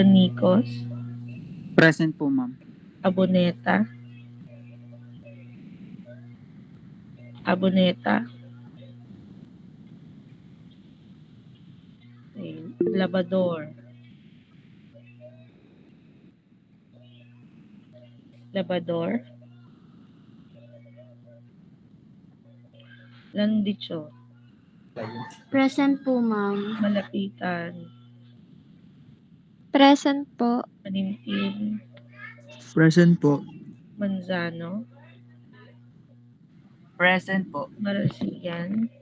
Nikos, Present po, ma'am. Aboneta, Aboneta, okay. Labador, Labador, Landicho, Present po, ma'am. Malapitan, Present po. Manimpin, Present po. Manzano, Present po. Marasigan,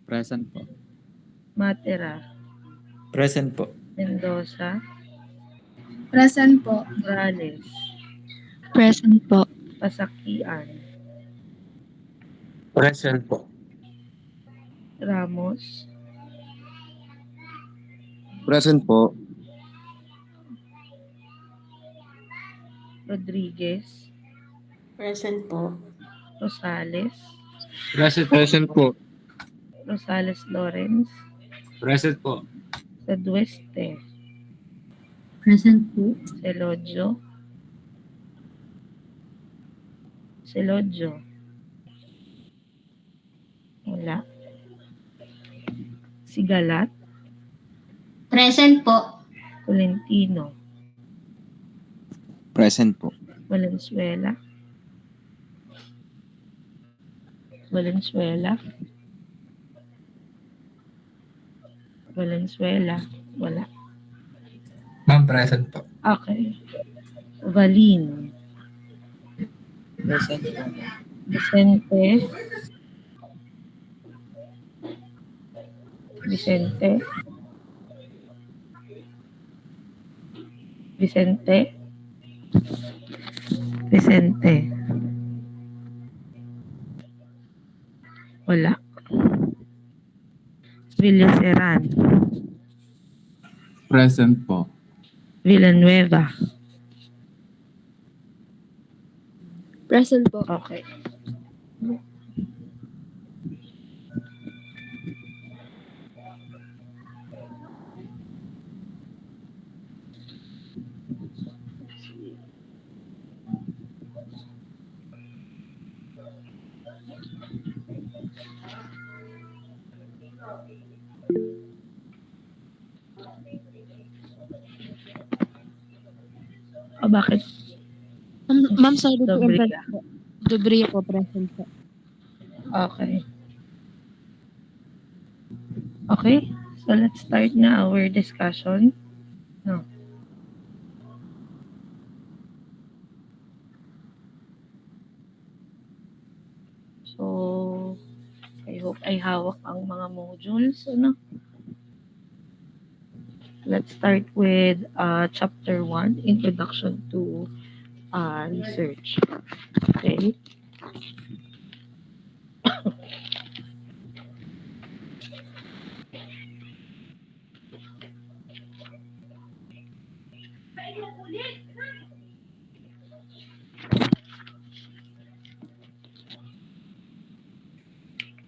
Present po. Matera, Present po. Mendoza, Present po. Morales, Present po. Pasakian, Present po. Ramos, Present po. Rodriguez, Present po. Rosales, Present po. Rosales Lawrence, Present po. Sadueste, Present po. Selodjo, Selodjo, wala. Sigalat, Present po. Tolentino, Present po. Valenzuela, Valenzuela, Valenzuela, wala. Ma'am, present po. Okay. Valin, Present po. Vicente, Vicente, Vicente, Vicente, wala. Villaseran, Present po. Villanueva, Present po. okay. Bakit? Ma'am, sorry po. Dobria. Dobria po, present po. Okay. Okay, so let's start na our discussion. No. So, I hope ay hawak ang mga modules. Ano? Let's start with chapter 1, Introduction to Research. Okay.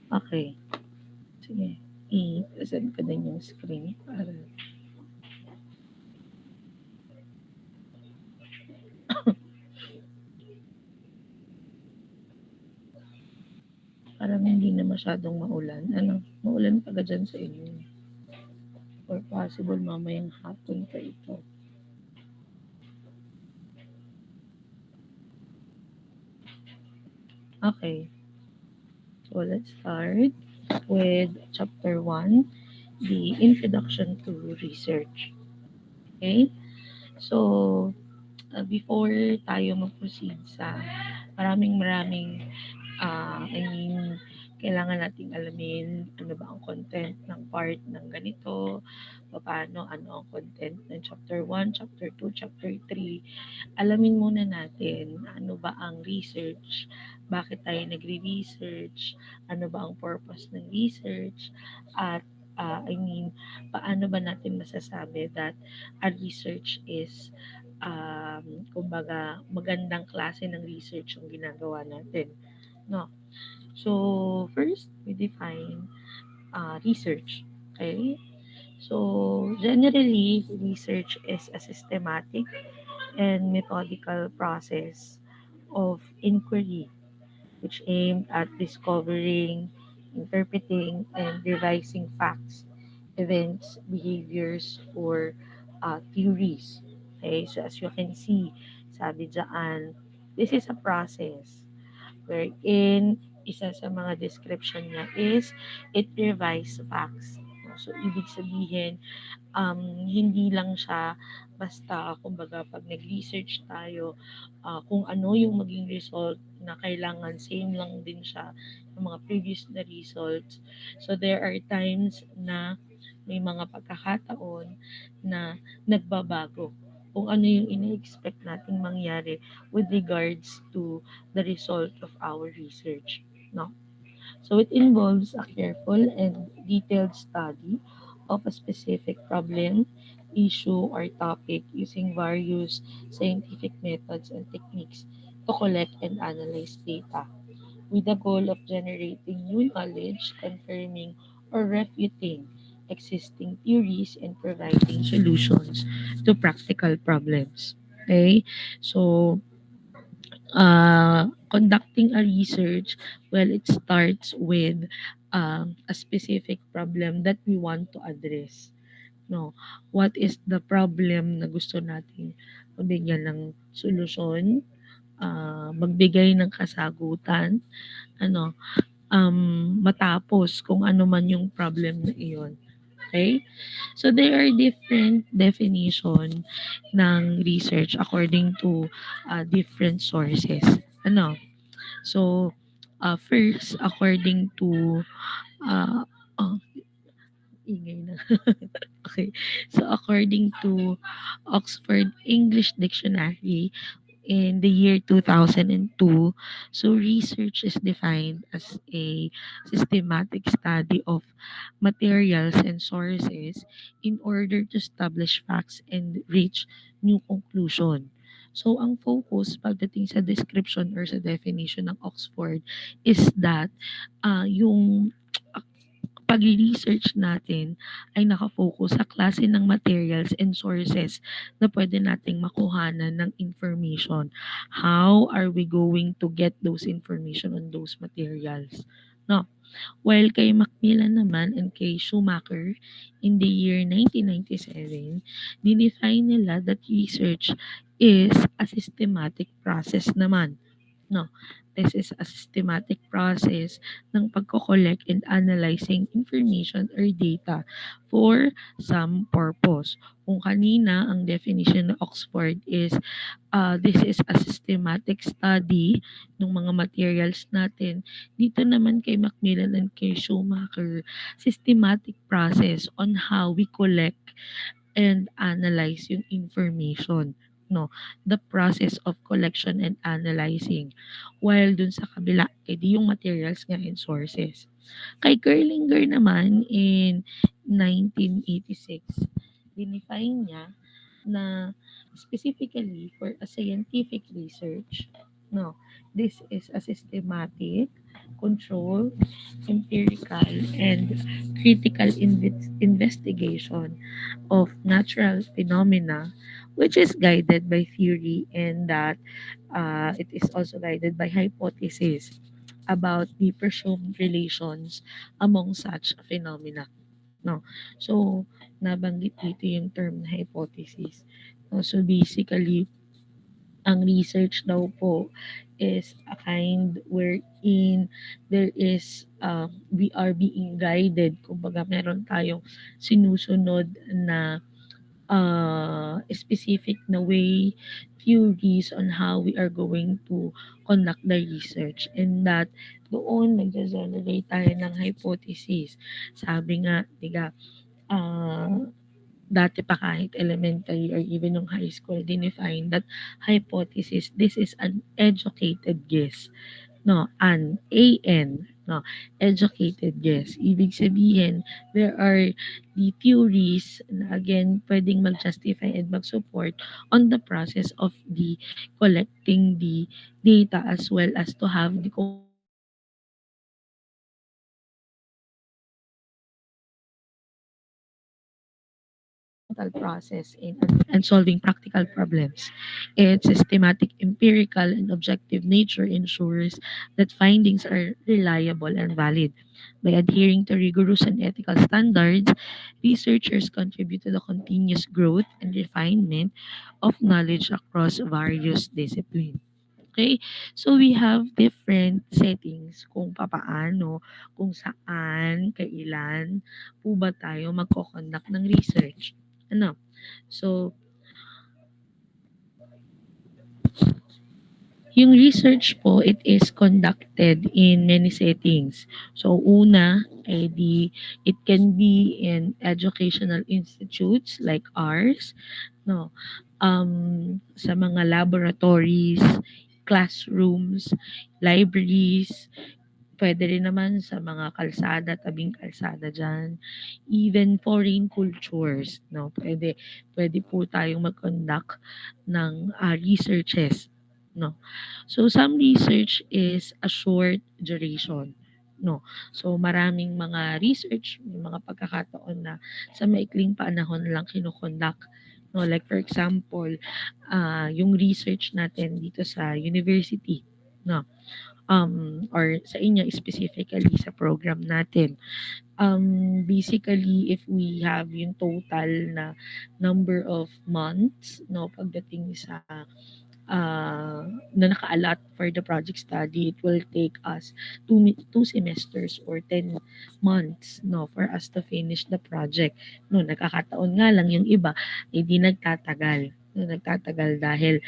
Okay. Sige. I-present ko din yung screen para parang hindi na masyadong maulan. Ano? Maulan pa dyan sa inyo. Or possible mamayang hapon pa ito. Okay. So let's start with chapter 1, the introduction to research. Okay? So, before tayo mag-proceed sa maraming kailangan nating alamin ano ba ang content ng part ng ganito, paano, ano ang content ng chapter 1, chapter 2, chapter 3. Alamin muna natin ano ba ang research, bakit tayo nagre-research, ano ba ang purpose ng research, at paano ba natin masasabi that a research is kumbaga magandang klase ng research yung ginagawa natin, no? So first we define research. Okay, So, generally, research is a systematic and methodical process of inquiry which aimed at discovering, interpreting, and revising facts, events, behaviors, or theories. Okay, so as you can see, sabi dyan, this is a process wherein isa sa mga description niya is it revises facts. So, ibig sabihin, hindi lang siya basta kumbaga 'pag nag-research tayo, kung ano yung maging result na kailangan same lang din siya ng mga previous na results. So, there are times na may mga pagkakataon na nagbabago kung ano yung ine-expect nating mangyari with regards to the result of our research, 'no? So it involves a careful and detailed study of a specific problem, issue, or topic using various scientific methods and techniques to collect and analyze data with the goal of generating new knowledge, confirming or refuting existing theories, and providing solutions to practical problems. Okay? So, conducting a research, well, it starts with a specific problem that we want to address. No, what is the problem na gusto nating mabigyan ng solusyon, magbigay ng kasagutan, ano, matapos kung ano man yung problem na iyon. Okay? So there are different definition ng research according to different sources. Ano? So first according to uh, oh, ingay na. Okay. So according to Oxford English Dictionary, in the year 2002, so research is defined as a systematic study of materials and sources in order to establish facts and reach new conclusion. So, ang focus pagdating sa description or sa definition ng Oxford is that yung pag-research natin ay nakafocus sa klase ng materials and sources na pwede nating makuhanan ng information. How are we going to get those information on those materials? No. While kay Macmillan naman and kay Schumacher in the year 1997, dinefine nila that research is a systematic process naman. No, this is a systematic process ng pagko-collect and analyzing information or data for some purpose. Kung kanina ang definition ng Oxford is this is a systematic study ng mga materials natin. Dito naman kay Macmillan and kay Schumacher, systematic process on how we collect and analyze yung information. No, the process of collection and analyzing. While dun sa kabila, edi yung materials nga and sources. Kay Gerlinger naman in 1986, dinefine niya na specifically for a scientific research, no, this is a systematic, controlled, empirical, and critical investigation of natural phenomena which is guided by theory and that it is also guided by hypothesis about the presumed relations among such phenomena. No. So, nabanggit dito yung term na hypothesis. No? So, basically, ang research daw po is a kind wherein there is we are being guided, kumbaga meron tayong sinusunod na specific na way, theories on how we are going to conduct the research and that doon nagja-generate tayo ng hypothesis. Sabi nga, diga, dati pa kahit elementary or even nung high school, dinefine that hypothesis, this is an educated guess. No, no, educated guess. Ibig sabihin, there are the theories na again, pwedeng mag-justify and mag-support on the process of the collecting the data as well as to have the experimental process in and solving practical problems. Its systematic, empirical, and objective nature ensures that findings are reliable and valid. By adhering to rigorous and ethical standards, researchers contribute to the continuous growth and refinement of knowledge across various disciplines. Okay? So we have different settings kung papaano, kung saan, kailan po ba tayo magko-conduct ng research. Ano? So, yung research po, it is conducted in many settings. So, una, it can be in educational institutes like ours, no? Sa mga laboratories, classrooms, libraries, pwede rin naman sa mga kalsada, tabing kalsada diyan, even foreign cultures, 'no, pwede po tayong mag-conduct ng, researches, 'no. So, some research is a short duration, 'no. So, maraming mga research, may mga pagkakataon na sa maikling panahon lang kino-conduct, 'no. Like for example, yung research natin dito sa university, 'no, or sa inyo specifically sa program natin. Basically, if we have yung total na number of months, no, pagdating sa na naka-allot for the project study, it will take us two semesters or 10 months, no, for us to finish the project. No, nagkakataon nga lang yung iba, hindi nagtatagal. No, nagtatagal dahil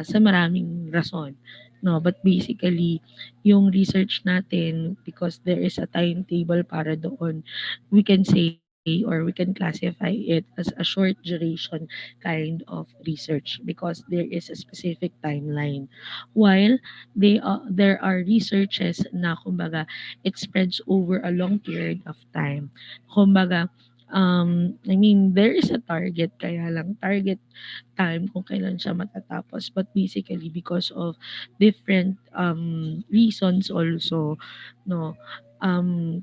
sa maraming rason. No, but basically, yung research natin, because there is a timetable para doon, we can say or we can classify it as a short duration kind of research because there is a specific timeline. While there are researches na kumbaga it spreads over a long period of time. Kumbaga, I mean, there is a target, kaya lang target time kung kailan siya matatapos. But basically, because of different reasons also, no,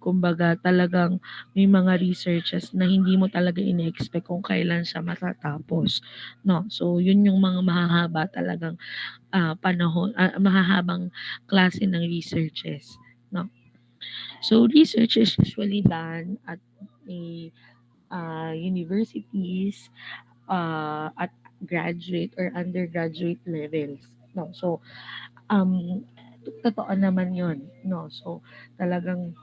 kumbaga talagang may mga researches na hindi mo talaga ine-expect kung kailan siya matatapos, no. So, yun yung mga mahahaba talagang panahon, mahahabang klase ng researches, no. So, research is usually done at a universities, at graduate or undergraduate levels, no. So, um, totoo naman yun, no. So, talagang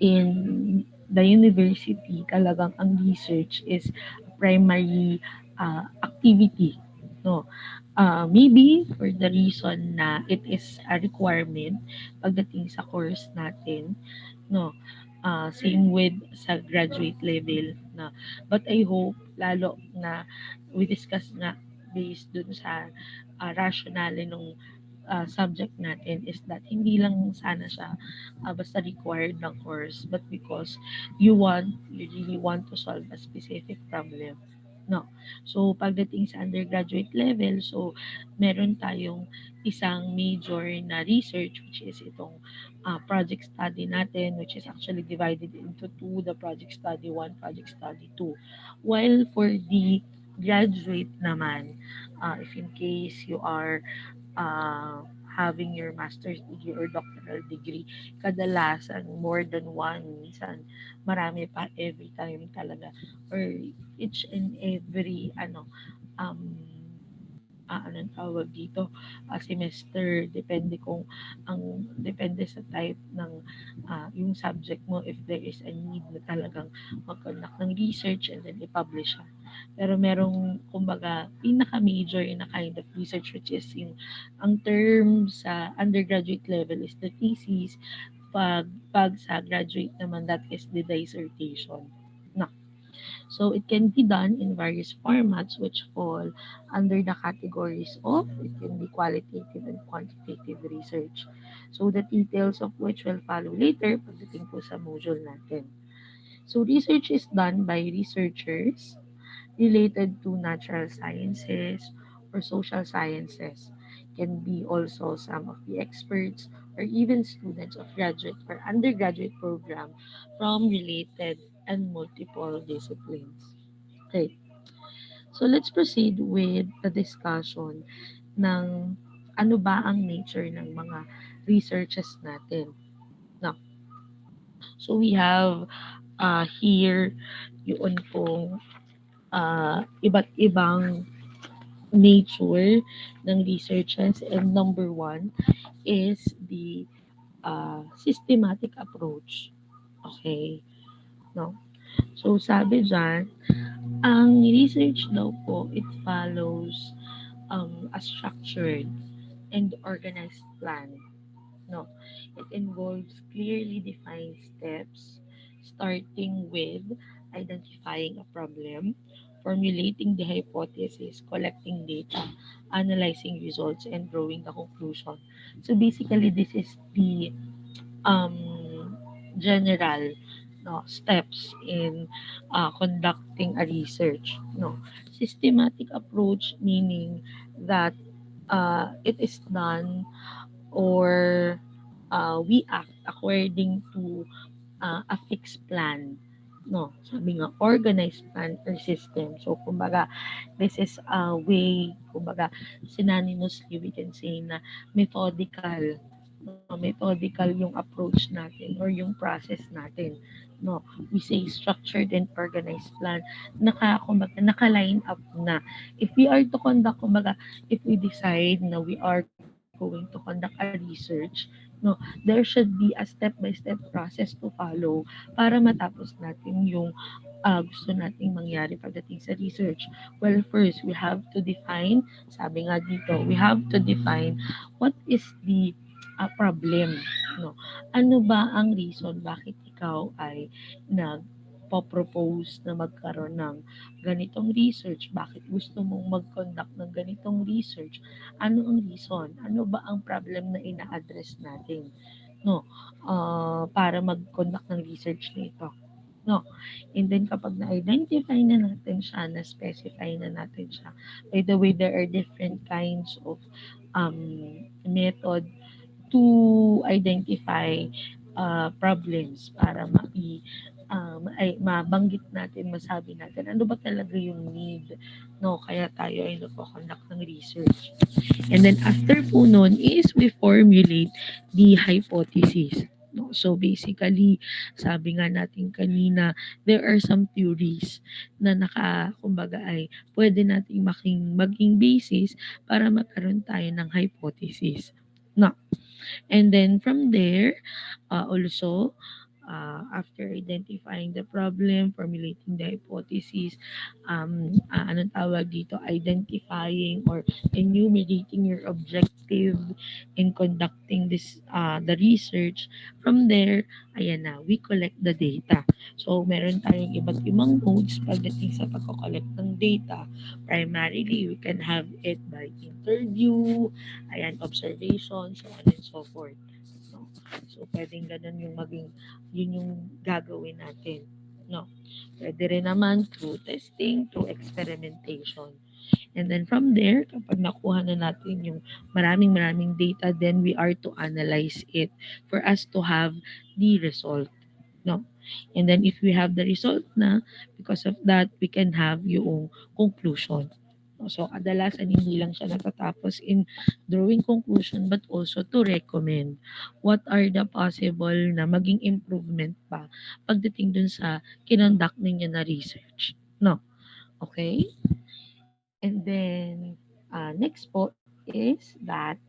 in the university, talagang ang research is primary activity, no. Maybe for the reason na it is a requirement pagdating sa course natin, no. Same with sa graduate level na. But I hope lalo na we discuss nga based dun sa rationale nung subject natin is that hindi lang sana siya basta required ng course but because you really want to solve a specific problem, no. So pagdating sa undergraduate level, so meron tayong isang major na research which is itong project study natin, which is actually divided into two, the project study 1, project study 2. While for the graduate naman, if in case you are having your master's degree or doctoral degree, kadalasan more than one, minsan marami pa every time talaga or each and every um anong tawag dito, semester, depende kung depende sa type ng yung subject mo if there is a need na talagang mag-conduct ng research and then i-publish siya. Pero merong kumbaga pinaka-major na kind of research which is yung ang term sa undergraduate level is the thesis, pag sa graduate naman that is the dissertation. No. So it can be done in various formats which fall under the categories of it can be qualitative and quantitative research. So the details of which will follow later pagdating po sa module natin. So research is done by researchers related to natural sciences or social sciences. Can be also some of the experts or even students of graduate or undergraduate program from related and multiple disciplines. Okay. So let's proceed with the discussion ng ano ba ang nature ng mga researches natin. No. So we have here yun pong iba't ibang nature ng researches, and number one is the systematic approach. Okay? No? So sabi dyan, ang research daw po, it follows a structured and organized plan. No, it involves clearly defined steps, starting with identifying a problem, formulating the hypothesis, collecting data, analyzing results, and drawing the conclusion. So basically, this is the general steps in conducting a research. No, systematic approach meaning that it is done, or we act according to a fixed plan. No, sabi nga, organized plan or system. So, kumbaga, this is a way, kumbaga, synonymously, we can say na methodical. No, methodical yung approach natin or yung process natin. No, we say structured and organized plan. Kumbaga, naka-line up na. If we are to conduct, kumbaga, if we decide na we are going to conduct a research, no, there should be a step-by-step process to follow para matapos natin yung gusto nating mangyari pagdating sa research. Well, first, we have to define, sabi nga dito, we have to define what is the problem. No? Ano ba ang reason bakit ikaw ay nagpo-propose na magkaroon ng ganitong research? Bakit gusto mong mag-conduct ng ganitong research? Ano ang reason? Ano ba ang problem na ina-address natin? No, para mag-conduct ng research nito. No. And then kapag na-identify na natin siya, na-specify na natin siya. By the way, there are different kinds of method to identify problems para mabanggit natin, masabi natin ano ba talaga yung need, no, kaya tayo ay nagko-conduct ng research. And then after po nun is we formulate the hypothesis. No, so basically, sabi nga natin kanina, there are some theories na kumbaga ay pwede nating maging basis para magkaroon tayo ng hypothesis. No. And then from there, also, after identifying the problem, formulating the hypothesis, anong tawag dito, identifying or enumerating your objective in conducting the research. From there, ayan na, we collect the data. So, meron tayong iba't ibang modes pagdating sa pagko-collect ng data. Primarily, we can have it by interview, ayan, observation, so on and so forth. No? So, pwedeng ganun yun yung gagawin natin. No? Pwede rin naman through testing, through experimentation. And then from there, kapag nakuha na natin yung maraming data, then we are to analyze it for us to have the result. No? And then if we have the result na, because of that, we can have yung conclusion. So, kadalasan hindi lang siya natatapos in drawing conclusion but also to recommend what are the possible na maging improvement pa pagdating dun sa kinonduct ninyo na research. No? Okay? And then, next po is that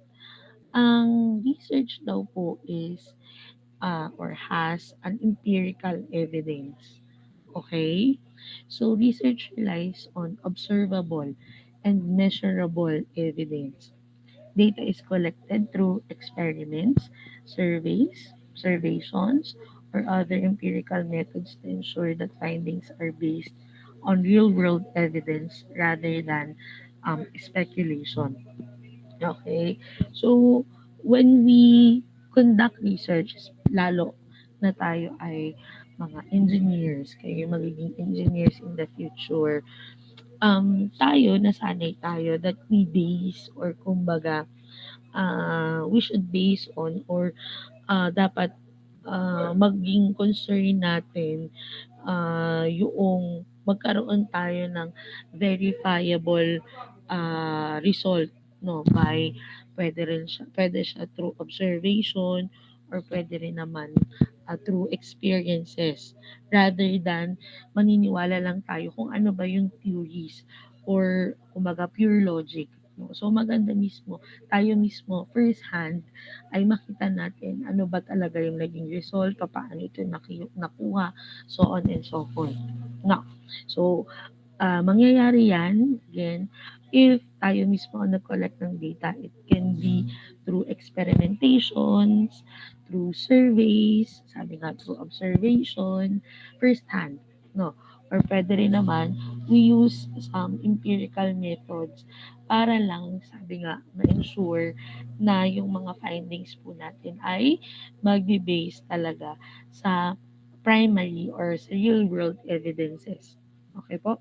ang research daw po is or has an empirical evidence. Okay? So, research relies on observable and measurable evidence. Data is collected through experiments, surveys, observations, or other empirical methods to ensure that findings are based on real-world evidence rather than speculation. Okay? So, when we conduct research, lalo na tayo ay mga engineers, kayo magiging engineers in the future, tayo, nasanay tayo that we base or kumbaga, we should base on or dapat maging concern natin yung magkaroon tayo ng verifiable result, no, by pwede siya through observation or pwede rin naman through experiences rather than maniniwala lang tayo kung ano ba yung theories or kumbaga pure logic, no. So maganda mismo tayo mismo first hand ay makita natin ano ba talaga yung naging result, paano ito nakuha, so on and so forth. No. So mangyayari yan, again, if tayo mismo ang nag-collect ng data. It can be through experimentations, through surveys, sabi nga, through observation, first-hand, no? Or pwede rin naman, we use some empirical methods para lang, sabi nga, ma-ensure na yung mga findings po natin ay magbe-base talaga sa primary or sa real-world evidences. Okay po?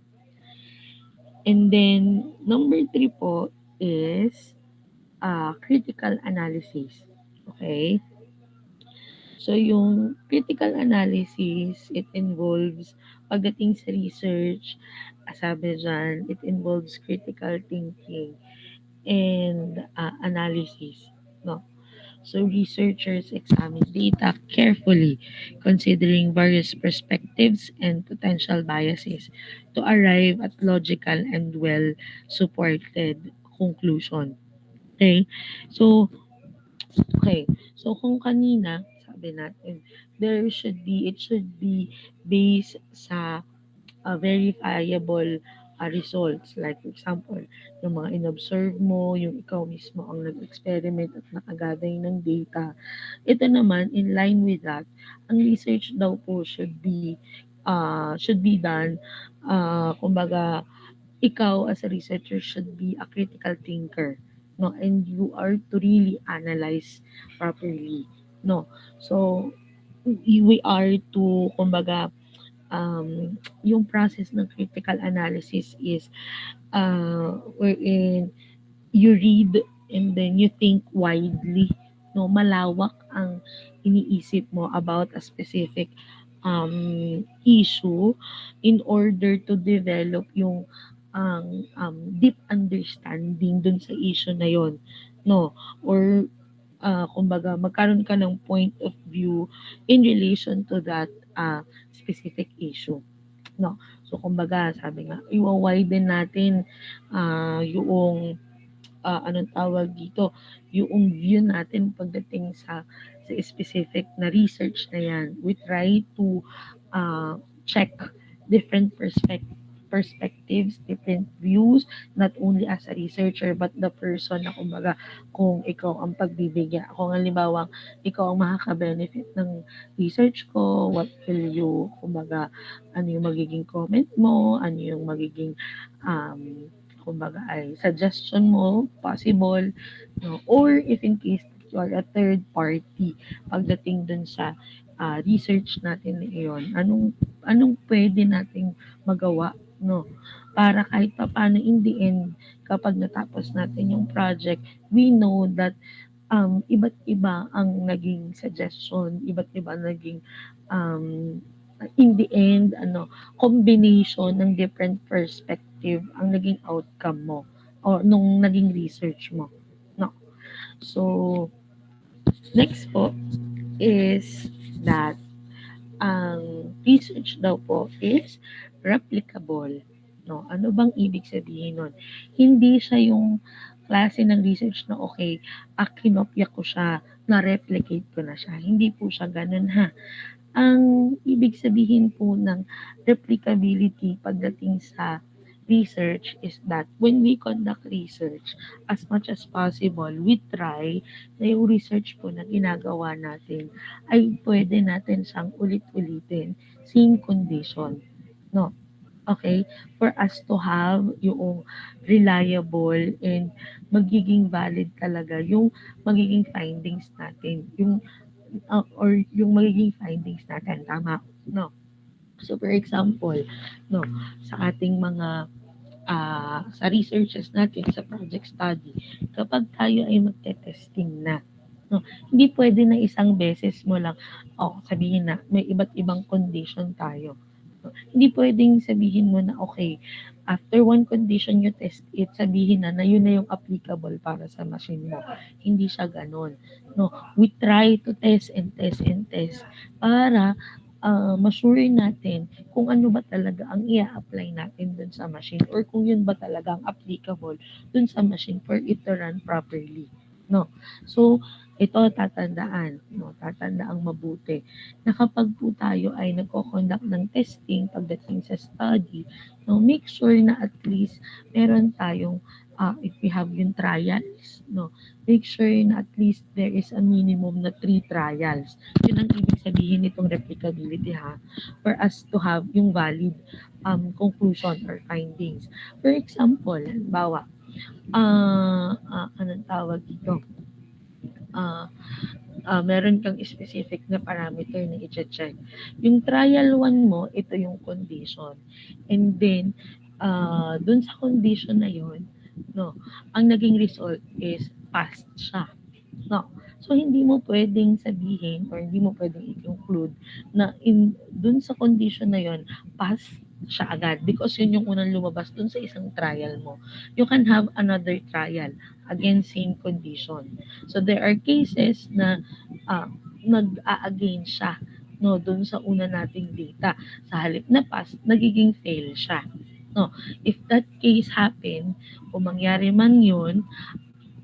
And then, number 3 po is critical analysis. Okay? So, yung critical analysis, it involves, pagdating sa research, sabi dyan, it involves critical thinking and analysis. No? So, researchers examine data carefully, considering various perspectives and potential biases to arrive at logical and well-supported conclusion. Okay? So, kung kanina, sabi natin, it should be based sa verifiable results. Like for example, yung mga in-observe mo, yung ikaw mismo ang nag-experiment at nakagather ng data. Ito naman, in line with that, ang research daw po should be done, kumbaga, ikaw as a researcher should be a critical thinker, no, and you are to really analyze properly, no. So we are to, kumbaga, yung process ng critical analysis is wherein you read and then you think widely, no, malawak ang iniisip mo about a specific issue in order to develop yung deep understanding dun sa issue na yon, no, or kumbaga magkaroon ka ng point of view in relation to that specific issue, no. So kumbaga sabi nga, i-widen natin yung anong tawag dito, yung view natin pagdating sa specific na research na yan. We try to check different perspectives, different views, not only as a researcher, but the person na kumbaga, kung ikaw ang pagbibigyan. Kung halimbawa, ikaw ang makaka-benefit ng research ko, what will you, kumbaga, ano yung magiging comment mo, ano yung magiging kumbaga ay suggestion mo, possible, no? Or if in case you are a third party, pagdating dun sa research natin na iyon, anong pwede nating magawa, no? Para kahit pa paano in the end, kapag natapos natin yung project, we know that iba't iba ang naging suggestion, iba't iba naging in the end, combination ng different perspective ang naging outcome mo or nung naging research mo, no. So next po is that ang research daw po is replicable, no. Ano bang ibig sabihin nun? Hindi siya yung klase ng research na okay, kinopya ko siya, na-replicate ko na siya. Hindi po siya ganun, ha. Ang ibig sabihin po ng replicability pagdating sa research is that when we conduct research, as much as possible, we try na yung research po na ginagawa natin ay pwede natin siyang ulit-ulitin, same condition, no? Okay? For us to have yung reliable and magiging valid talaga yung magiging findings natin, or yung magiging findings natin, tama, no? So for example, no, sa ating mga sa researches natin sa project study, kapag tayo ay magte-testing na, no, hindi pwede na isang beses mo lang sabihin na may iba't ibang condition tayo, Hindi puwedeng sabihin mo na, okay, after one condition you test it, sabihin na yun na yung applicable para sa machine mo. Hindi siya gano'n, 'no. We try to test and test and test para, ma-sure natin kung ano ba talaga ang ia-apply natin dun sa machine or kung yun ba talaga ang applicable dun sa machine for it to run properly, 'no. So, ito tatandaang mabuti na kapag po tayo ay nagko-conduct ng testing pagdating sa study, no, make sure na at least meron tayong, if we have yung trials, no, make sure na at least there is a minimum na 3 trials. Yun ang ibig sabihin nitong replicability ha, for us to have yung valid conclusion or findings. For example, halimbawa, anong tawag dito? Meron kang specific na parameter na i-check. Yung trial 1 mo, ito yung condition. And then, dun sa condition na yun, no, ang naging result is passed siya. No. So, hindi mo pwedeng sabihin or hindi mo pwedeng i-conclude na dun sa condition na yun, pass siya agad because yun yung unang lumabas dun sa isang trial mo. You can have another trial again same condition. So there are cases na nag-a-against siya no dun sa una nating data. Sa halip na pass, nagiging fail siya. No, if that case happen, kung mangyari man yun,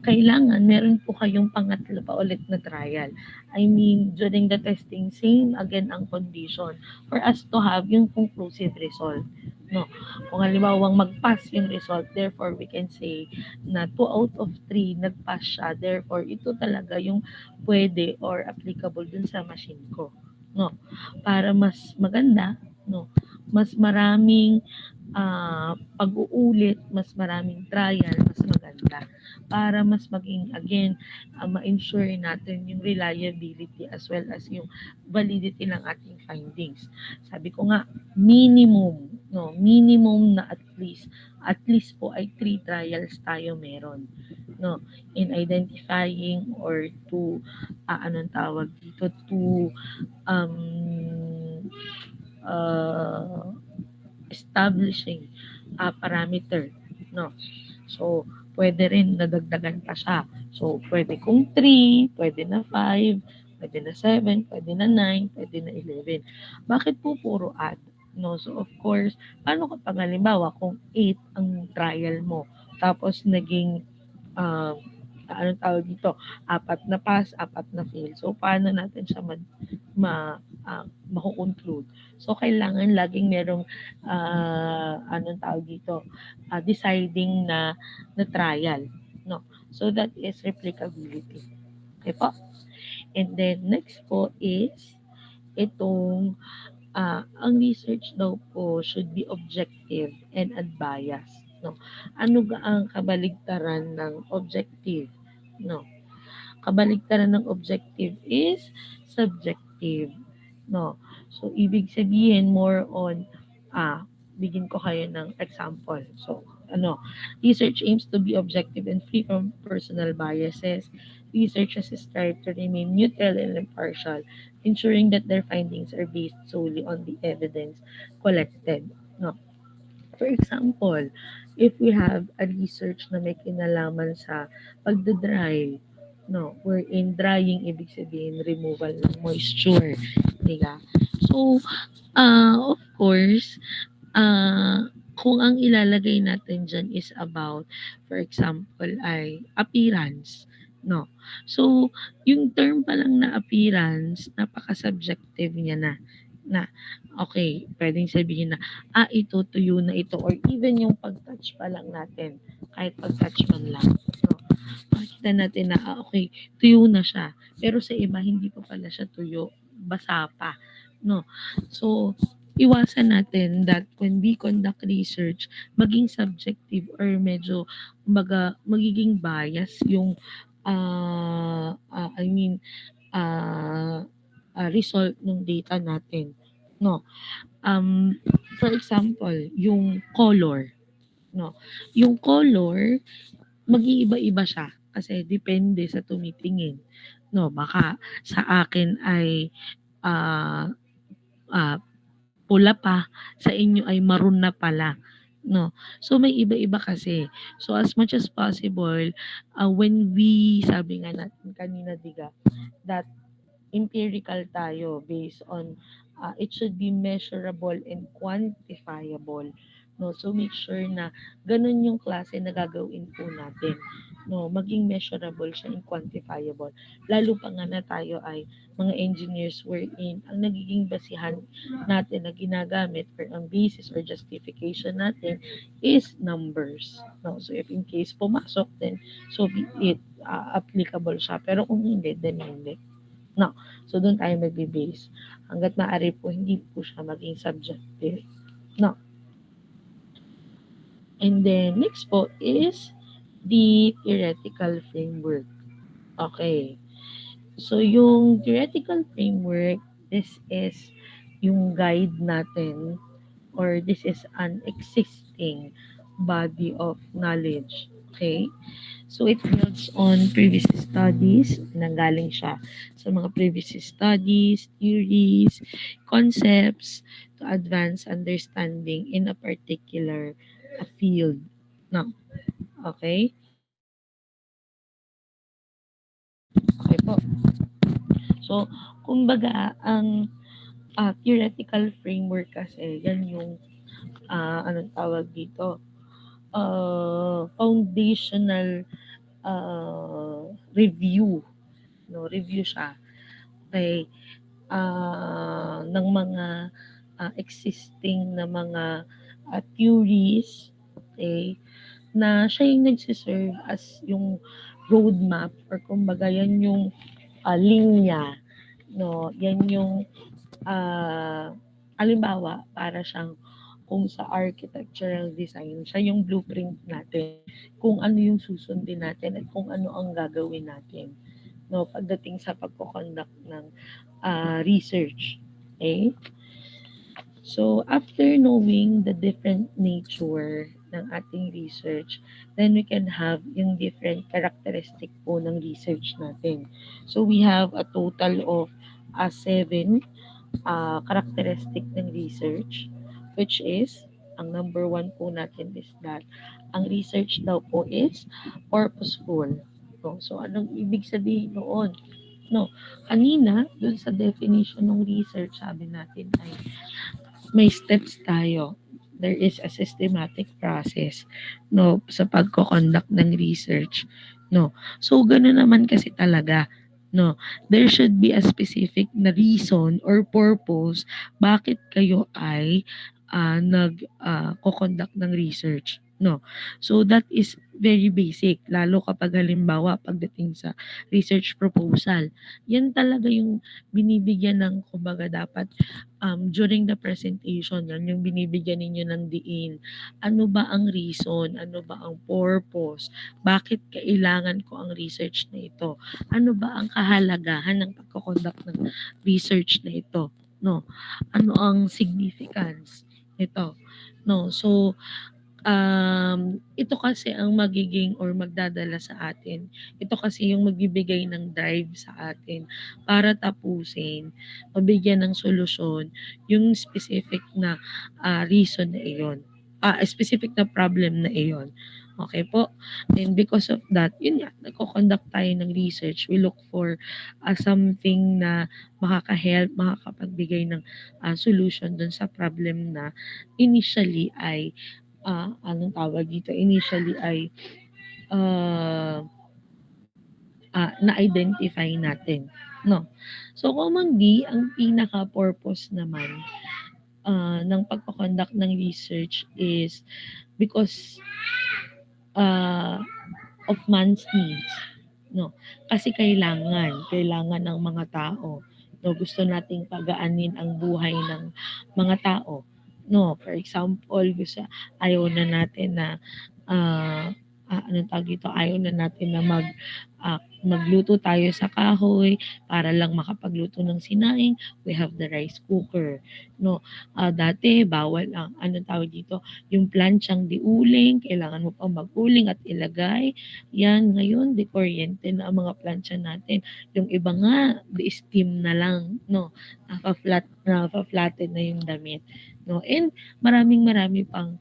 kailangan meron po kayong pangatlo pa ulit na trial. I mean, during the testing, same again ang condition for us to have yung conclusive result. No. Kung halimbawang mag-pass yung result, therefore we can say na 2 out of 3 nag-pass siya. Therefore, ito talaga yung pwede or applicable dun sa machine ko. No. Para mas maganda, no, mas maraming pag-uulit, mas maraming trial, mas maganda. Para mas maging, again, ma-ensure natin yung reliability as well as yung validity ng ating findings. Sabi ko nga, minimum na at least po ay 3 trials tayo meron. No, in identifying or to, anong tawag dito, to, establishing parameter, no. So, pwede rin nadagdagan pa siya. So, pwede kung 3, pwede na 5, pwede na 7, pwede na 9, pwede na 11. Bakit po puro add? No, so of course, paano kapag halimbawa kung 8 ang trial mo, tapos naging anong tawag dito, 4 na pass, 4 na fail. So, paano natin siya makukonclude? So, kailangan laging merong, anong tawag dito, deciding na trial. No? So, that is replicability. Okay po? And then, next po is, itong, ang research daw po should be objective and unbiased. No? Ano ga ang kabaligtaran ng objective? No. Kabaligtaran ng objective is subjective. No. So, ibig sabihin more on, bigyan ko kayo ng example. So, research aims to be objective and free from personal biases. Researchers strive to remain neutral and impartial, ensuring that their findings are based solely on the evidence collected. No. For example, if we have a research na may kinalaman sa pagdadry, no, wherein drying, ibig sabihin, removal ng moisture, diba? So, of course, kung ang ilalagay natin dyan is about, for example, ay appearance, no? So, yung term pa lang na appearance, napaka-subjective niya na okay, pwedeng sabihin na, ito, tuyo na ito, or even yung pag-touch pa lang natin, kahit pag-touch man lang, no? Makikita natin na, okay, tuyo na siya, pero sa iba, hindi pa pala siya tuyo, basa pa, no? So, iwasan natin that when we conduct research, maging subjective or medyo, magiging bias yung, result ng data natin, no? For example, yung color, no? Yung color, mag-iiba-iba siya kasi depende sa tumitingin, no? Baka sa akin ay, ah, pula pa, sa inyo ay maroon na pala. No. So may iba-iba kasi. So as much as possible, when we, sabi nga natin kanina, Diga, that empirical tayo based on it should be measurable and quantifiable, no? So make sure na ganun yung klase na gagawin po natin, no? Maging measurable siya and quantifiable, lalo pa nga na tayo ay mga engineers wherein ang nagiging basihan natin na ginagamit or ang basis or justification natin is numbers, no? So if in case pumasok, then so be it, applicable siya, pero kung hindi, then hindi. No. So, doon tayo magbe-base. Hanggat maaari po, hindi po siya maging subjective. No. And then, next po is the theoretical framework. Okay. So, yung theoretical framework, this is yung guide natin or this is an existing body of knowledge. Okay? So, it builds on previous studies. Nanggaling siya sa mga previous studies, theories, concepts to advance understanding in a particular field. No. Okay? Okay po. So, kumbaga, ang theoretical framework kasi, yan yung, anong tawag dito? Foundational review, no, review siya kay ng mga existing na mga theories, okay, na siya yung nagsiserve as yung roadmap or kumbaga yan yung linya, no, yan yung halimbawa para siyang kung sa architectural design, siya yung blueprint natin kung ano yung susundin natin at kung ano ang gagawin natin, no, pagdating sa pagko-conduct ng research. Okay? So, after knowing the different nature ng ating research, then we can have yung different characteristic po ng research natin. So, we have a total of 7 characteristic ng research, which is, ang number 1 po natin is that ang research daw po is purposeful. No? So, anong ibig sabihin noon? No, kanina, dun sa definition ng research, sabi natin ay may steps tayo. There is a systematic process, no, sa pagko-conduct ng research. No. So, gano'n naman kasi talaga. No, there should be a specific na reason or purpose bakit kayo ay nag-conduct ng research. No. So that is very basic, lalo kapag halimbawa pagdating sa research proposal. Yan talaga yung binibigyan ng kumbaga dapat during the presentation, yan yung binibigyan ninyo ng diin. Ano ba ang reason? Ano ba ang purpose? Bakit kailangan ko ang research na ito? Ano ba ang kahalagahan ng pagko-conduct ng research na ito? No, ano ang significance nito? No, so ito kasi ang magiging or magdadala sa atin. Ito kasi yung magbibigay ng drive sa atin para tapusin, mabigyan ng solusyon yung specific na reason na iyon. Specific na problem na iyon. Okay po? And because of that, yun nga, nagko-conduct tayo ng research. We look for something na makaka-help, makakapagbigay ng solution dun sa problem na initially ay anong tawag dito, initially ay na-identify natin. No? So, commonly, ang pinaka-purpose naman ng pagpakonduct ng research is because of man's needs. No? Kasi kailangan ng mga tao. No, gusto nating pagaanin ang buhay ng mga tao. No, for example, ayaw na natin na anong tawag dito, ayaw na natin na magluto tayo sa kahoy para lang makapagluto ng sinaing, we have the rice cooker, no? Dati bawal ang anong tawag dito, yung planchang diuling, kailangan mo pa maguling at ilagay. Yan, ngayon di kuryente na ang mga plancha natin. Yung iba nga, di-steam na lang, no? Nafa-flatten na yung damit, no? And marami pang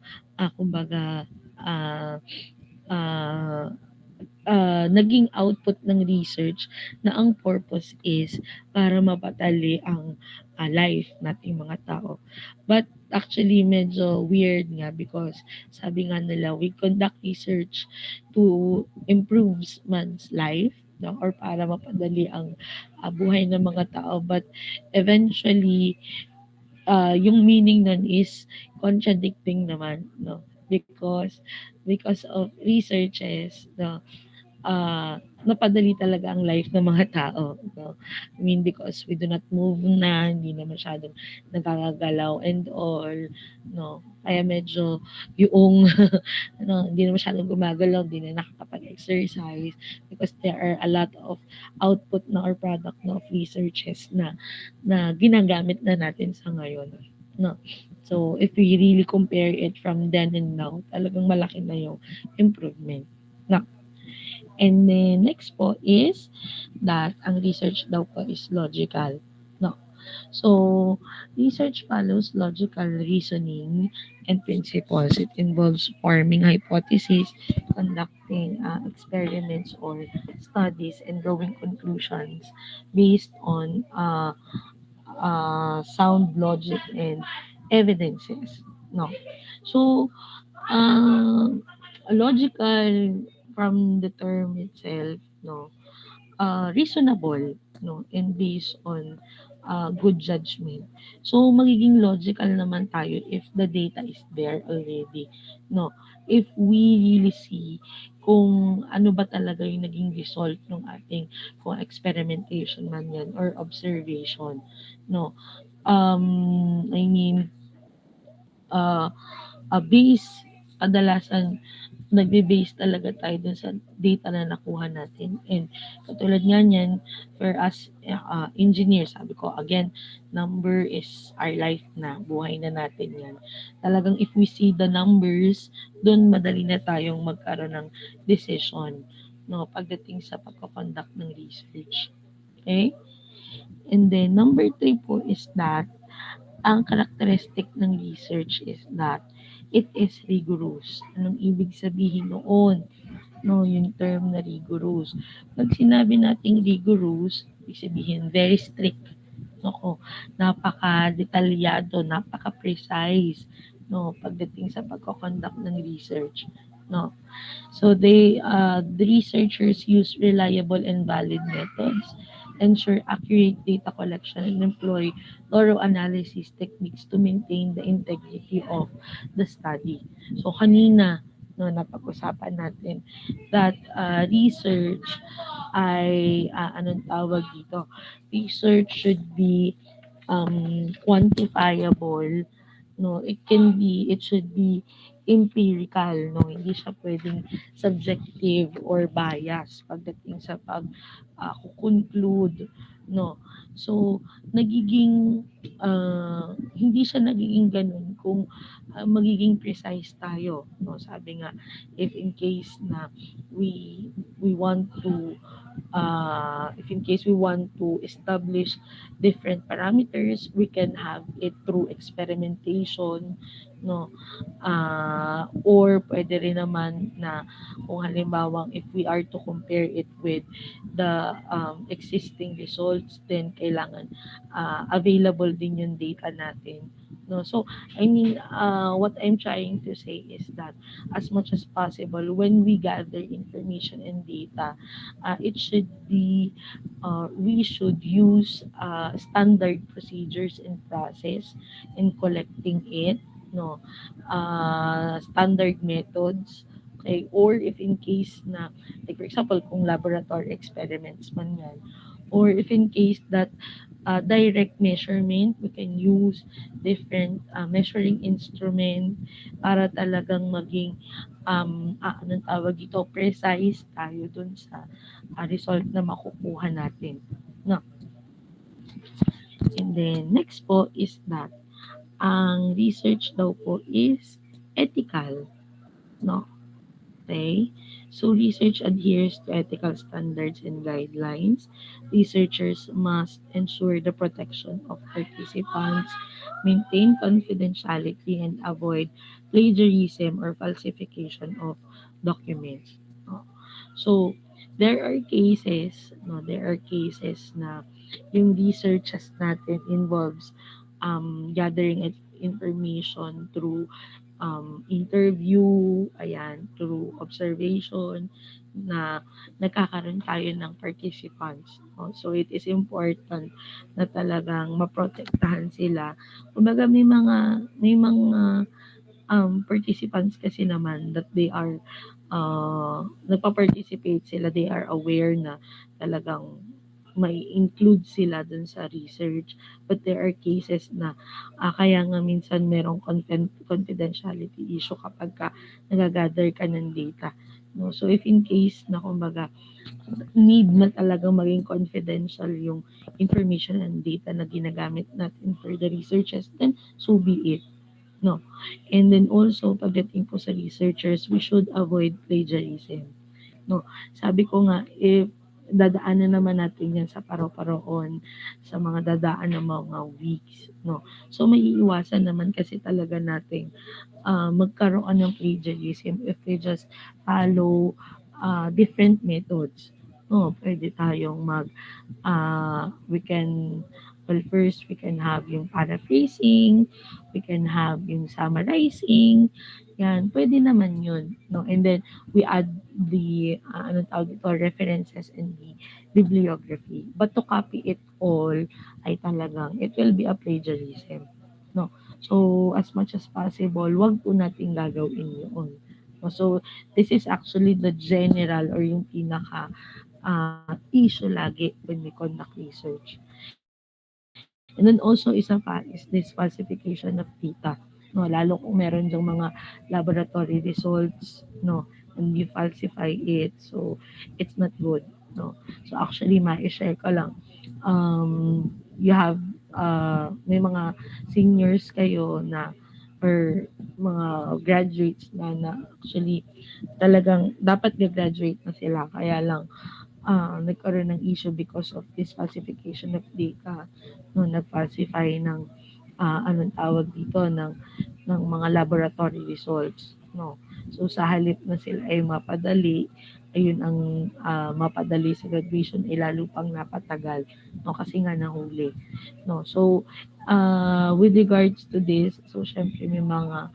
kumbaga ah ah naging output ng research na ang purpose is para mapatali ang life nating mga tao. But actually, medyo weird nga because sabi nga nila, we conduct research to improve man's life, no? Or para mapadali ang buhay ng mga tao. But eventually, yung meaning nun is contradicting naman, no? Because of researches, no, napadali talaga ang life ng mga tao, no? I mean, because we do not move na, hindi na masyadong nagkakagalaw and all, no? Kaya medyo yung ano, hindi na masyadong gumagalaw, hindi na nakakapag-exercise because there are a lot of output na or product na of researches na ginagamit na natin sa ngayon, no? So, if we really compare it from then and now, talagang malaki na yung improvement. No? And then next po is that ang research daw po is logical. No. So, research follows logical reasoning and principles. It involves forming hypotheses, conducting experiments or studies, and drawing conclusions based on sound logic and evidences. No. So, logical from the term itself, no, reasonable, no, and based on good judgment. So, magiging logical naman tayo if the data is there already, no. If we really see kung ano ba talaga yung naging result ng ating kung experimentation man yan or observation, no. I mean, base, kadalasan nagbe-base talaga tayo dun sa data na nakuha natin. And katulad nga niyan, for us engineers, sabi ko again, number is our life na, buhay na natin yan. Talagang if we see the numbers, dun madali na tayong magkaroon ng decision, no, pagdating sa pagko-conduct ng research. Okay? And then number 3 po is that ang characteristic ng research is that it is rigorous. Anong ibig sabihin noon? No, yung term na rigorous. Pag sinabi nating rigorous, ibig sabihin very strict. No, napaka-detalyado, napaka-precise, no, pagdating sa pagko-conduct ng research. No. So the researchers use reliable and valid methods, ensure accurate data collection, and employ thorough analysis techniques to maintain the integrity of the study. So kanina, no, napag-usapan natin that research ay, anong tawag dito? Research should be quantifiable, no, it should be empirical, no, hindi siya pwedeng subjective or bias pagdating sa conclude, no. So nagiging hindi siya nagiging ganun kung magiging precise tayo, no. Sabi nga, if in case na we want to establish different parameters, we can have it through experimentation, no, or pwede rin naman na kung halimbawa if we are to compare it with the existing results, then kailangan available din yung data natin, no. So I mean, what I'm trying to say is that as much as possible when we gather information and data, it should be we should use standard procedures and process in collecting it, no, standard methods, okay, or if in case na, like for example, kung laboratory experiments man yan, or if in case that direct measurement. We can use different measuring instrument para talagang maging anong tawag dito, precise tayo dun sa result na makukuha natin. No? And then, next po is that ang research daw po is ethical. No? Okay? So, research adheres to ethical standards and guidelines. Researchers must ensure the protection of participants, maintain confidentiality, and avoid plagiarism or falsification of documents. No? So, there are cases na yung researches natin involves gathering information through interview, ayan, through observation, na nagkakaroon tayo ng participants. No? So, it is important na talagang maprotektahan sila. Kumbaga, may mga participants kasi naman that they are nagpa-participate sila, they are aware na talagang may include sila dun sa research. But there are cases na kaya nga minsan merong confidentiality issue kapag nagagather ka ng data. No? So if in case na kumbaga need na talagang maging confidential yung information and data na ginagamit natin for the researches, then so be it. No. And then also, pagdating po sa researchers, we should avoid plagiarism. No. Sabi ko nga, if dadaanan naman natin yan sa paro-paroon, sa mga dadaan ng mga weeks. No. So, may iiwasan naman kasi talaga natin magkaroon ng plagiarism if we just follow different methods. No, pwede tayong we can, well, first, we can have yung paraphrasing, we can have yung summarizing, yan, pwede naman yun, no? And then, we add the, anong tawag dito, references and the bibliography. But to copy it all, ay talagang, it will be a plagiarism, no? So, as much as possible, wag po natin gagawin yun. No? So, this is actually the general or yung pinaka issue lagi when we conduct research. And then also isa pa is this falsification of data. No, lalo kung meron yung mga laboratory results, no, and you falsify it, so it's not good, no. So actually, ma-share ko lang. You have may mga seniors kayo na or mga graduates na actually talagang dapat ga-graduate na sila, kaya lang nagkaroon ng issue because of this falsification of data, no, nag-falsify ng anong tawag dito ng mga laboratory results, no. So sa halip na sila ay mapadali, ayun ang mapadali sa graduation ay lalo pang napatagal, no, kasi nga nahuli, no. So with regards to this, so syempre may mga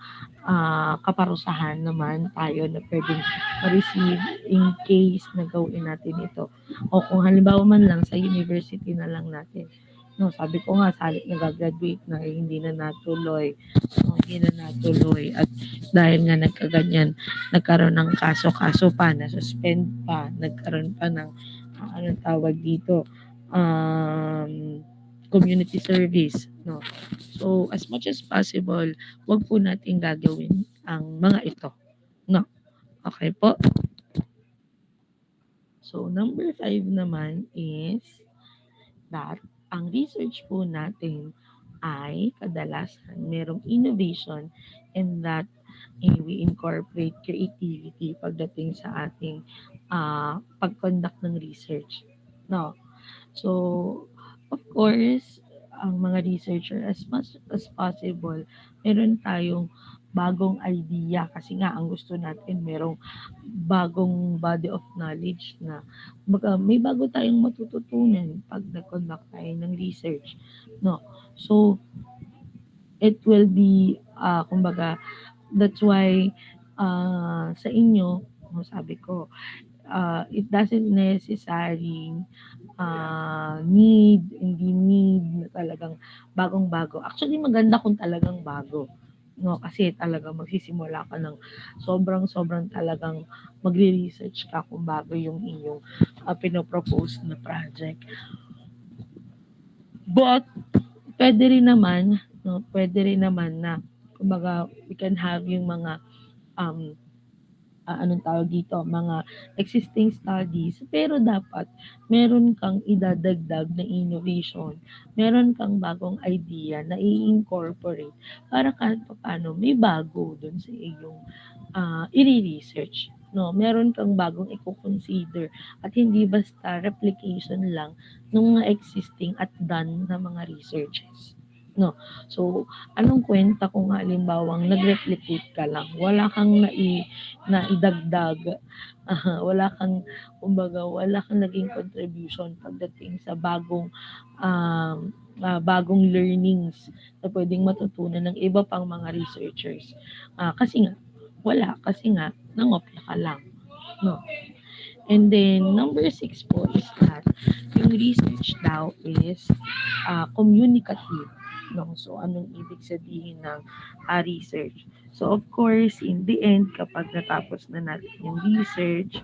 kaparusahan naman tayo na pwedeng ma-receive in case na gawin natin ito. O kung halimbawa man lang sa university na lang natin. No, sabi ko nga, sa halip nag-graduate na, hindi na natuloy. No, hindi na natuloy. At dahil nga nagkaganyan, nagkaroon ng kaso-kaso pa, na-suspend pa, nagkaroon pa ng, anong tawag dito, community service. No? So, as much as possible, wag po natin gagawin ang mga ito. No? Okay po? So, number 5 naman is that ang research po natin ay kadalasan merong innovation and that we incorporate creativity pagdating sa ating pag-conduct ng research. No? So, of course, ang mga researcher, as much as possible, meron tayong bagong idea kasi nga ang gusto natin merong bagong body of knowledge na may bago tayong matututunan pag nag-conduct tayo ng research, no. So it will be kumbaga, that's why sa inyo, sabi ko, it doesn't necessary hindi need na talagang bagong-bago. Actually, maganda kung talagang bago. No, kasi talagang magsisimula ka ng sobrang talagang magre-research ka kung bago yung inyong pinopropose na project. But pwede rin naman na kumbaga we can have yung mga um anong tawag dito, mga existing studies, pero dapat meron kang idadagdag na innovation, meron kang bagong idea na i-incorporate para kahit paano may bago dun sa iyong i-research. No, meron kang bagong i-consider at hindi basta replication lang ng mga existing at done na mga researches. No. So, anong kwenta kung halimbawang nag-replicate ka lang, wala kang naidagdag, wala kang, kumbaga, wala kang naging contribution pagdating sa bagong learnings na pwedeng matutunan ng iba pang mga researchers. Kasi nga, nangopya ka lang. No. And then, number 6 po is that yung research daw is communicative. No? So, anong ibig sabihin ng research? So, of course, in the end, kapag natapos na natin yung research,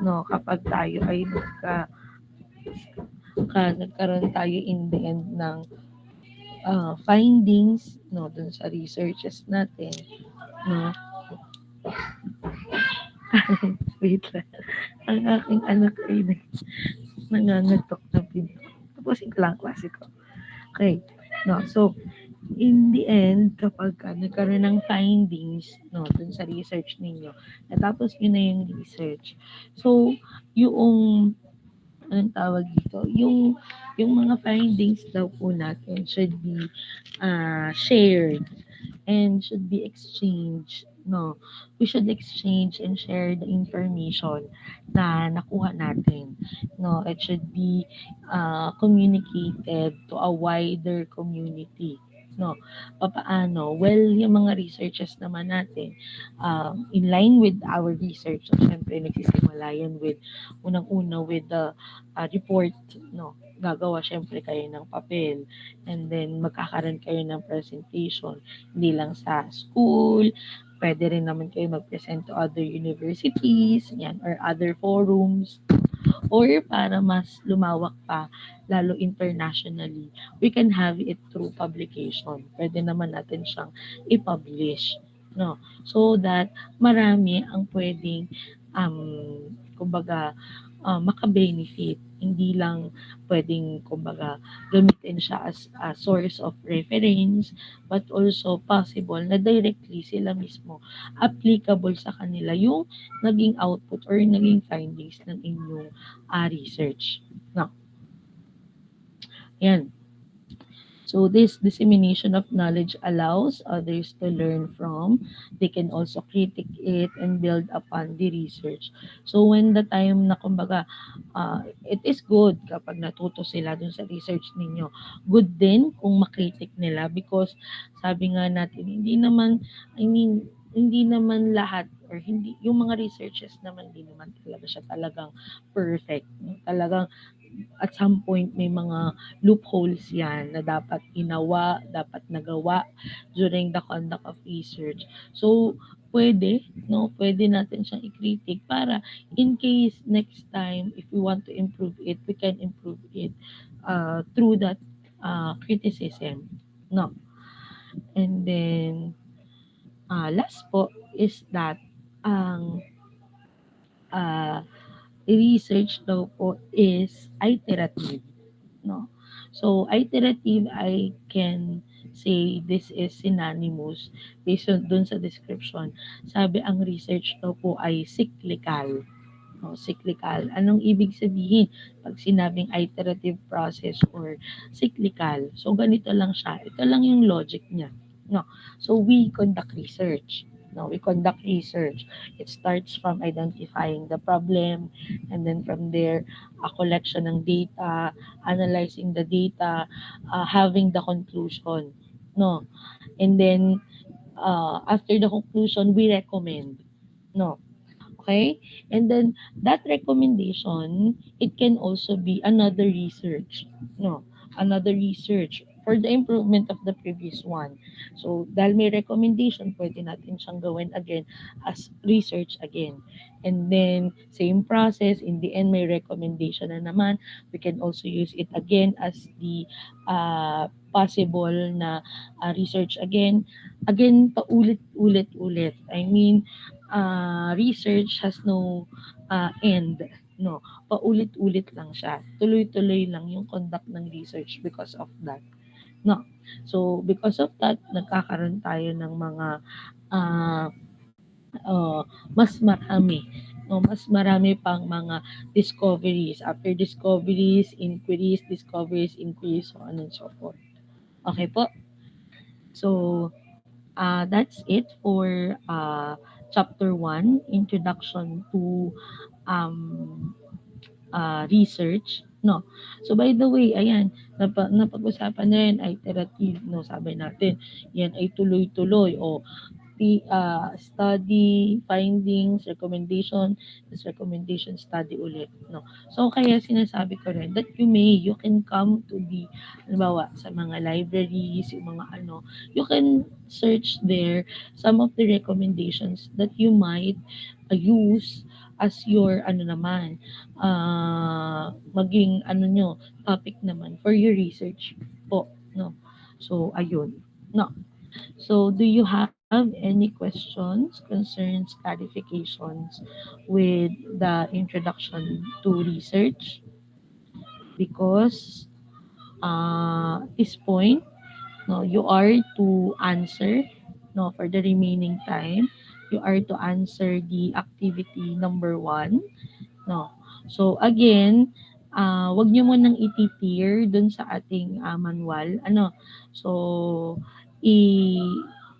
no, kapag tayo ay nagkaroon tayo in the end ng findings, no, dun sa researches natin, no, wait lang. Ang aking anak ay nangangatok na pinto. Tapusin ko lang klase ko. Okay. No, so, in the end, kapag nagkaroon ng findings, no, dun sa research ninyo, natapos nyo na yung research. So, yung, anong tawag dito, yung mga findings daw po natin should be shared and should be exchanged. No, we should exchange and share the information na nakuha natin. No, it should be communicated to a wider community. No, papaano? Well, yung mga researches naman natin, in line with our research, so syempre nagsisimula yan with, unang-una with the report, no, gagawa syempre kayo ng papel, and then magkakaroon kayo ng presentation, hindi lang sa school, pwede rin naman kayo mag-present to other universities, yan, or other forums, or para mas lumawak pa, lalo internationally, we can have it through publication. Pwede naman natin siyang i-publish, no? So that marami ang pwedeng kumbaga maka-benefit. Hindi lang pwedeng kumbaga gamitin siya as a source of reference, but also possible na directly sila mismo applicable sa kanila yung naging output or naging findings ng inyong research. No. Yan. So this dissemination of knowledge allows others to learn from. They can also critique it and build upon the research. So when the time na kumbaga, it is good kapag natuto sila dun sa research ninyo. Good din kung makritik nila because sabi nga natin, hindi naman lahat or hindi yung mga researches naman hindi naman talaga siya talagang perfect. Talagang at some point may mga loopholes yan na dapat dapat nagawa during the conduct of research. So, pwede natin siyang i-critique para in case next time, if we want to improve it, we can improve it through that criticism. No? And then, last po is that ang research daw po is iterative, no? So, iterative, I can say this is synonymous based on dun sa description. Sabi ang research daw po ay cyclical. No, cyclical. Anong ibig sabihin pag sinabing iterative process or cyclical? So, ganito lang siya. Ito lang yung logic niya. No. So, we conduct research. No, we conduct research. It starts from identifying the problem, and then from there, a collection ng data, analyzing the data, having the conclusion. No, and then after the conclusion, we recommend. No, okay, and then that recommendation, it can also be another research. No, another research for the improvement of the previous one. So, dahil may recommendation, pwede natin siyang gawin again as research again. And then, same process, in the end, may recommendation na naman. We can also use it again as the possible na research again. Again, paulit-ulit-ulit. I mean, research has no end. No, paulit-ulit lang siya. Tuloy-tuloy lang yung conduct ng research because of that. No. So, because of that, nagkakaroon tayo ng mga mas marami. No, mas marami pang mga discoveries. After discoveries, inquiries, so on and so forth. Okay po? So, that's it for chapter 1, Introduction to research. No. So, by the way, ayan, napag-usapan na rin, iterative, no, sabi natin, yan ay tuloy-tuloy, o study, findings, recommendation, study ulit, no. So, kaya sinasabi ko rin that you can come to the, halimbawa, sa mga libraries, yung mga you can search there some of the recommendations that you might use as your maging topic naman for your research po, no. So, ayun, no. So, do you have any questions, concerns, clarifications with the introduction to research? Because at this point, no, you are to answer, no, for the remaining time, you are to answer the activity number 1, no. So, again, wag nyo munang iti-tier dun sa ating manual. So,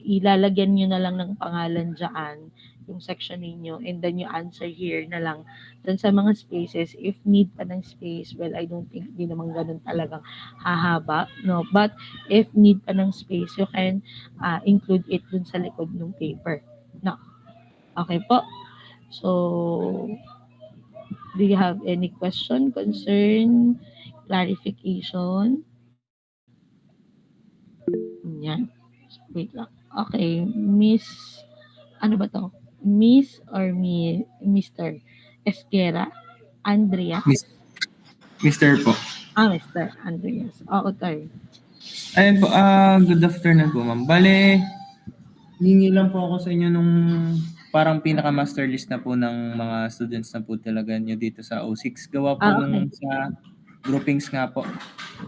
ilalagyan nyo na lang ng pangalan dyan, yung section ninyo, and then you answer here na lang dun sa mga spaces. If need pa ng space, well, I don't think di naman ganun talagang hahaba, no. But if need pa ng space, you can include it dun sa likod ng paper, no. Okay po. So, do you have any question, concern, clarification? Yan. Wait lang. Okay, Miss, ano ba to? Miss or Mr. Esquera? Andrea? Mr. po. Mr. Andreas. Tayo. Ayun po, good afternoon po, ma'am. Bale, hingi lang po ako sa inyo nung parang pinaka-master list na po ng mga students na po talaga nyo dito sa O6. Gawa po Okay. nung sa groupings nga po.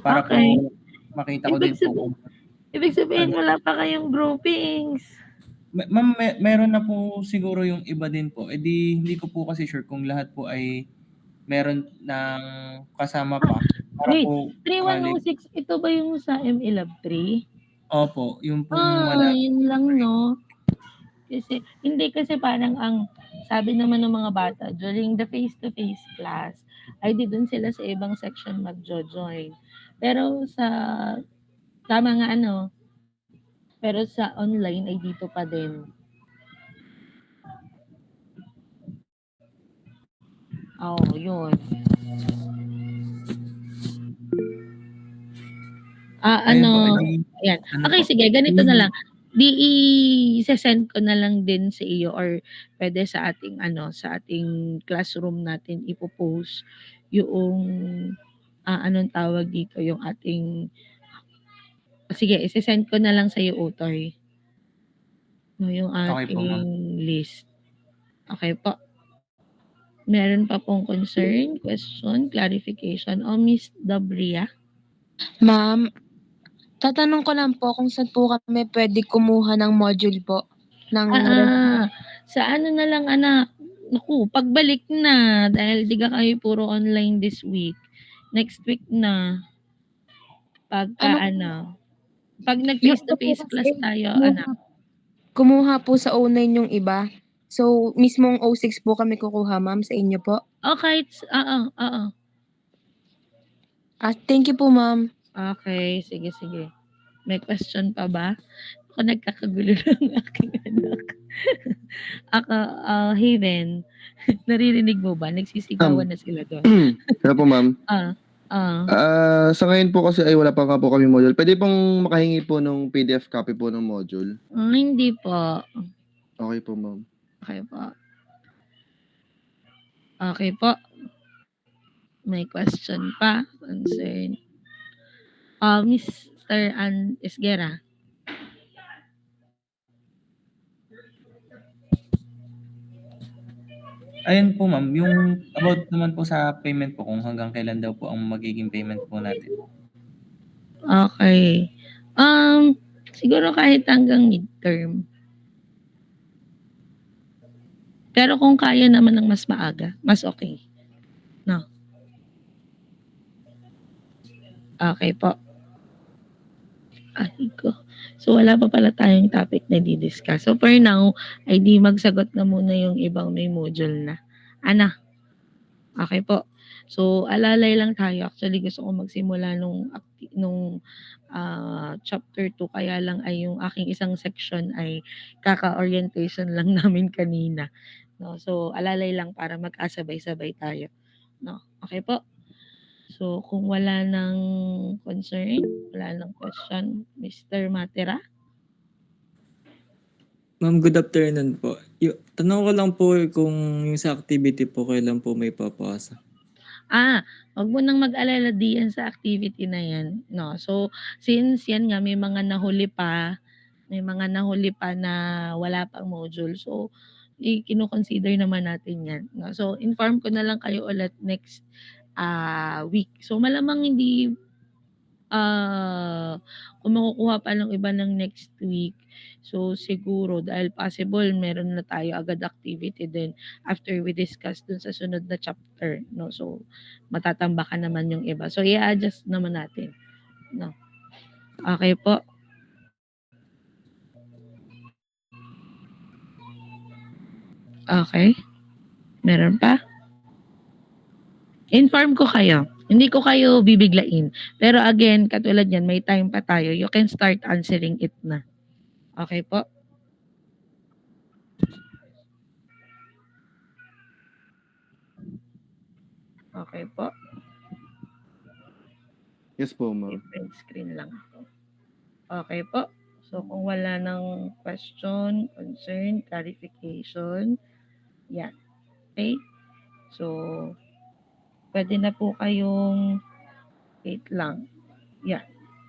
Para Okay. po makita ko din po. Ibig sabihin, wala pa kayong groupings. Ma'am, meron na po siguro yung iba din po. Hindi ko po kasi sure kung lahat po ay meron ng kasama pa. Para Wait, po 3106, ito ba yung sa MLab 3? Opo, yung pong Yun lang, no? Kasi parang ang sabi naman ng mga bata, during the face-to-face class, ay di dun sila sa ibang section mag-join. Pero tama nga pero sa online ay dito pa din. Yun. Ayan. Okay, sige, ganito na lang. I-send ko na lang din sa iyo, or pwede sa ating sa ating classroom natin ipo-post yung anong tawag dito, yung ating sige, i-send ko na lang sa iyo, Utoy. No, yung ating list. Okay po. Meron pa pong concern, question, clarification, Miss Dabria? Ma'am, tatanong ko lang po kung saan po kami pwede kumuha ng module po. Sa na lang, anak. Naku, pagbalik na, dahil di ka kayo puro online this week. Next week na. Pag nag-face-to-face class tayo, anak. Kumuha po sa O9 yung iba. So, mismong O6 po kami kukuha, ma'am, sa inyo po. Okay, Thank you po, ma'am. Okay, sige. May question pa ba? Ako nagkakagulo ng aking anak. Haven, naririnig mo ba? Nagsisigawan na sila doon. Hello po, ma'am. Ah, Sa ngayon po kasi ay wala pa nga po kami module. Pwede pong makahingi po ng PDF copy po ng module. Hindi po. Okay po, ma'am. Okay po. Okay po. May question pa? Concern. Mr. Esguera. Ayun po ma'am, yung about naman po sa payment po kung hanggang kailan daw po ang magiging payment po natin. Okay. Siguro kahit hanggang midterm. Pero kung kaya naman ng mas maaga, mas okay. No? Okay po. Ay ko. So wala pa pala tayong topic na di-discuss. So for now, ay di magsagot na muna yung ibang may module na. Ana? Okay po. So alalay lang tayo. Actually gusto ko magsimula nung chapter 2 kaya lang ay yung aking isang section ay kaka-orientation lang namin kanina. No? So alalay lang para magkasabay-sabay tayo. No? Okay po. So kung wala ng concern, wala ng question, Mr. Matera? Ma'am, good afternoon po. Tanong ko lang po kung yung sa activity po kailan po may papasa. Wag mo nang mag-alala diyan sa activity na yan. No? So since yan nga may mga nahuli pa na wala pang module. So kino-consider naman natin yan. No? So inform ko na lang kayo ulit next week. So malamang hindi kung makukuha pa ng iba ng next week, so siguro dahil possible meron na tayo agad activity din after we discuss dun sa sunod na chapter, no? So matatambakan naman yung iba. So i-adjust naman natin, no? Okay po. Okay. Meron pa? Inform ko kayo. Hindi ko kayo bibiglain. Pero again, katulad yan, may time pa tayo. You can start answering it na. Okay po? Okay po. Yes po, ma'am. Different screen lang ako. Okay po. So kung wala ng question, concern, clarification, yan. Okay? So, pwede na po kayong, wait lang. Yan.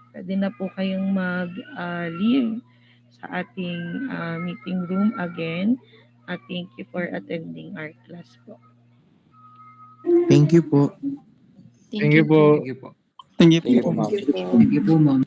Pwede na po kayong mag-leave sa ating meeting room again. At thank you for attending our class po. Thank you po. Thank you po. Thank you Thank you po. po, ma'am. Thank you po, ma'am.